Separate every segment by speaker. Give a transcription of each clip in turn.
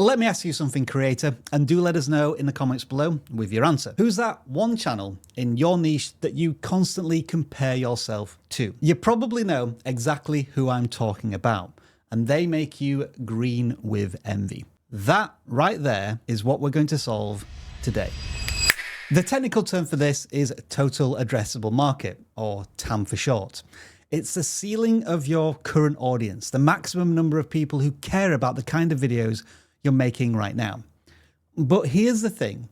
Speaker 1: Let me ask you something, creator, and do let us know in the comments below with your answer. Who's that one channel in your niche that you constantly compare yourself to? You probably know exactly who I'm talking about, and they make you green with envy. That right there is what we're going to solve today. The technical term for this is total addressable market, or TAM for short. It's the ceiling of your current audience, the maximum number of people who care about the kind of videos you're making right now. But here's the thing.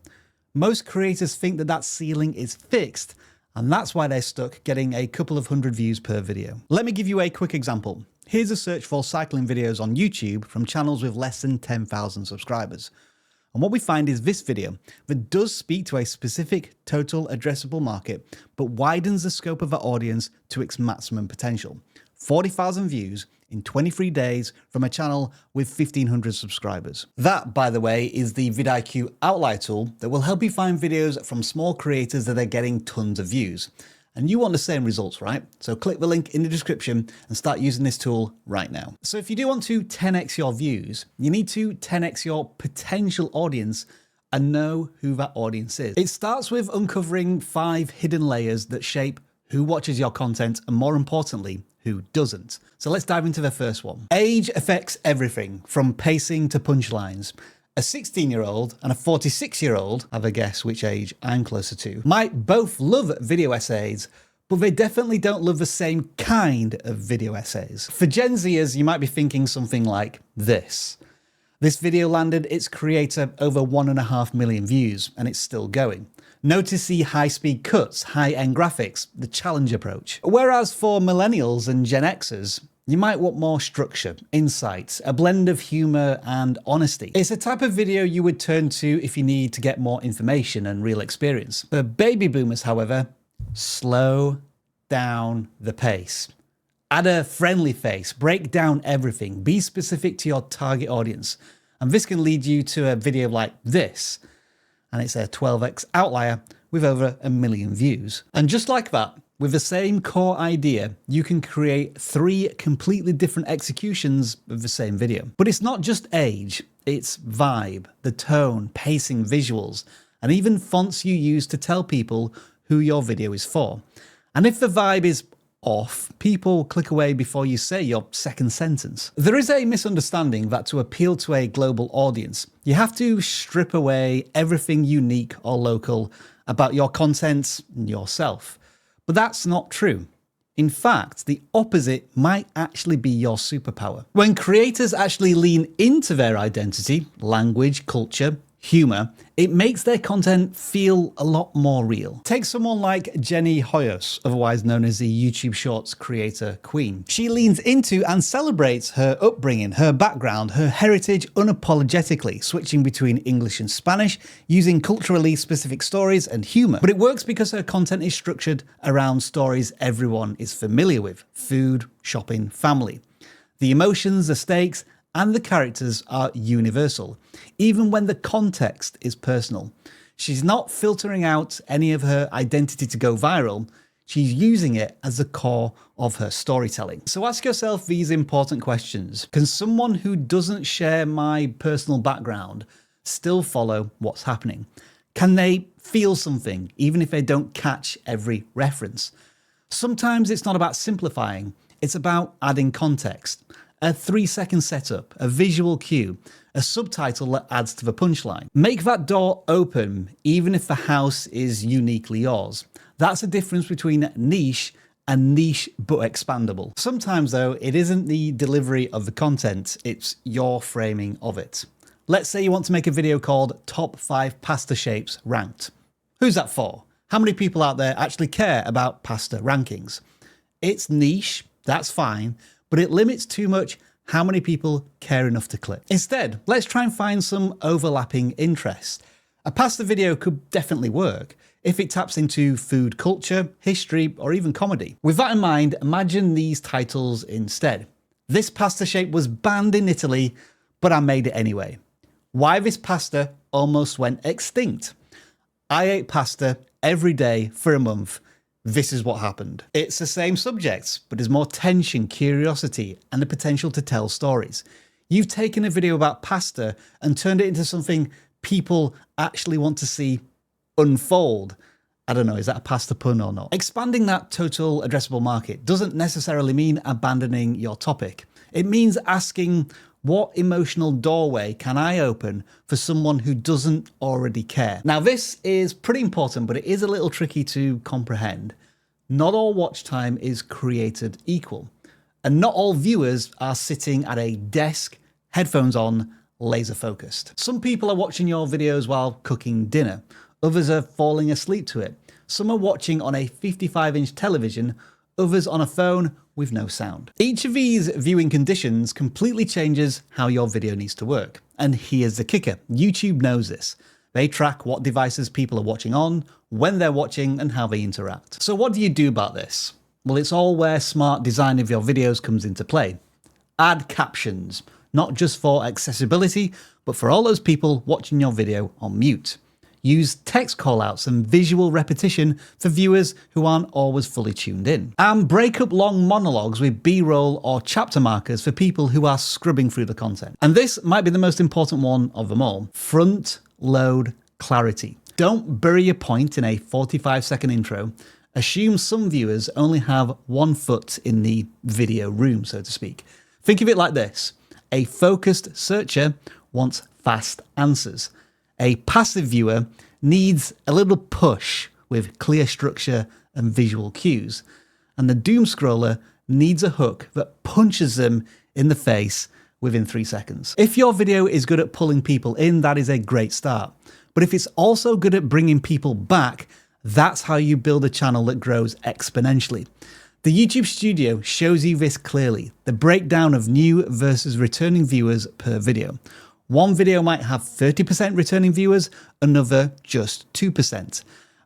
Speaker 1: Most creators think that that ceiling is fixed, and that's why they're stuck getting a couple of hundred views per video. Let me give you a quick example. Here's a search for cycling videos on YouTube from channels with less than 10,000 subscribers. And what we find is this video that does speak to a specific total addressable market, but widens the scope of our audience to its maximum potential. 40,000 views in 23 days from a channel with 1,500 subscribers. That, by the way, is the vidIQ outlier tool that will help you find videos from small creators that are getting tons of views. And you want the same results, right? So click the link in the description and start using this tool right now. So if you do want to 10x your views, you need to 10x your potential audience and know who that audience is. It starts with uncovering 5 hidden layers that shape who watches your content and, more importantly, who doesn't. So let's dive into the first one. Age affects everything from pacing to punchlines. A 16-year-old and a 46-year-old, have a guess which age I'm closer to, might both love video essays, but they definitely don't love the same kind of video essays. For Gen Zers, you might be thinking something like this. This video landed its creator over 1.5 million views, and it's still going. Notice the high-speed cuts, high-end graphics, the challenge approach. Whereas for millennials and Gen Xers, you might want more structure, insights, a blend of humor and honesty. It's a type of video you would turn to if you need to get more information and real experience. For baby boomers, however, slow down the pace. Add a friendly face, break down everything, be specific to your target audience. And this can lead you to a video like this. And it's a 12x outlier with over 1 million views. And just like that, with the same core idea, you can create 3 completely different executions of the same video. But it's not just age, it's vibe, the tone, pacing, visuals, and even fonts you use to tell people who your video is for. And if the vibe is off, people click away before you say your second sentence. There is a misunderstanding that to appeal to a global audience, you have to strip away everything unique or local about your content and yourself. But that's not true. In fact, the opposite might actually be your superpower. When creators actually lean into their identity, language, culture, humor, it makes their content feel a lot more real. Take someone like Jenny Hoyos, otherwise known as the YouTube Shorts creator queen. She leans into and celebrates her upbringing, her background, her heritage unapologetically, switching between English and Spanish, using culturally specific stories and humor. But it works because her content is structured around stories everyone is familiar with: food, shopping, family. The emotions, the stakes, and the characters are universal, even when the context is personal. She's not filtering out any of her identity to go viral, she's using it as the core of her storytelling. So ask yourself these important questions. Can someone who doesn't share my personal background still follow what's happening? Can they feel something, even if they don't catch every reference? Sometimes it's not about simplifying, it's about adding context. A 3-second setup, a visual cue, a subtitle that adds to the punchline. Make that door open, even if the house is uniquely yours. That's the difference between niche and niche but expandable. Sometimes though, it isn't the delivery of the content, it's your framing of it. Let's say you want to make a video called Top 5 Pasta Shapes Ranked. Who's that for? How many people out there actually care about pasta rankings? It's niche, that's fine, but it limits too much how many people care enough to click. Instead, let's try and find some overlapping interests. A pasta video could definitely work if it taps into food culture, history, or even comedy. With that in mind, imagine these titles instead. This pasta shape was banned in Italy, but I made it anyway. Why this pasta almost went extinct. I ate pasta every day for a month. This is what happened. It's the same subjects, but there's more tension, curiosity, and the potential to tell stories. You've taken a video about pasta and turned it into something people actually want to see unfold. I don't know, is that a pasta pun or not? Expanding that total addressable market doesn't necessarily mean abandoning your topic. It means asking, what emotional doorway can I open for someone who doesn't already care? Now, this is pretty important, but it is a little tricky to comprehend. Not all watch time is created equal, and not all viewers are sitting at a desk, headphones on, laser focused. Some people are watching your videos while cooking dinner. Others are falling asleep to it. Some are watching on a 55-inch television, others on a phone with no sound. Each of these viewing conditions completely changes how your video needs to work. And here's the kicker. YouTube knows this. They track what devices people are watching on, when they're watching, and how they interact. So what do you do about this? Well, it's all where smart design of your videos comes into play. Add captions, not just for accessibility, but for all those people watching your video on mute. Use text callouts and visual repetition for viewers who aren't always fully tuned in. And break up long monologues with B-roll or chapter markers for people who are scrubbing through the content. And this might be the most important one of them all. Front load clarity. Don't bury your point in a 45-second intro. Assume some viewers only have 1 foot in the video room, so to speak. Think of it like this. A focused searcher wants fast answers. A passive viewer needs a little push with clear structure and visual cues. And the doom scroller needs a hook that punches them in the face within 3 seconds. If your video is good at pulling people in, that is a great start. But if it's also good at bringing people back, that's how you build a channel that grows exponentially. The YouTube Studio shows you this clearly, the breakdown of new versus returning viewers per video. One video might have 30% returning viewers, another just 2%.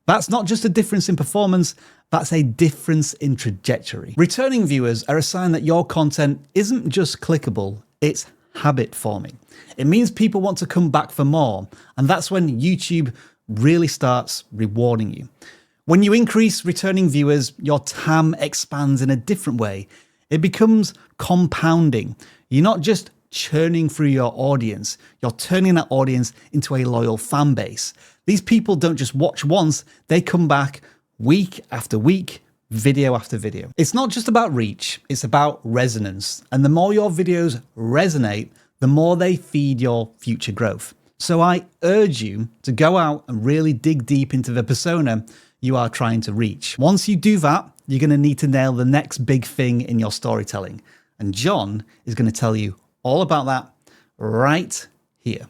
Speaker 1: That's not just a difference in performance, that's a difference in trajectory. Returning viewers are a sign that your content isn't just clickable, it's habit forming. It means people want to come back for more, and that's when YouTube really starts rewarding you. When you increase returning viewers, your TAM expands in a different way. It becomes compounding. You're not just churning through your audience, you're turning that audience into a loyal fan base. These people don't just watch once, they come back week after week, video after video. It's not just about reach, it's about resonance. And the more your videos resonate, the more they feed your future growth. So I urge you to go out and really dig deep into the persona you are trying to reach. Once you do that, you're going to need to nail the next big thing in your storytelling. And John is going to tell you all about that right here.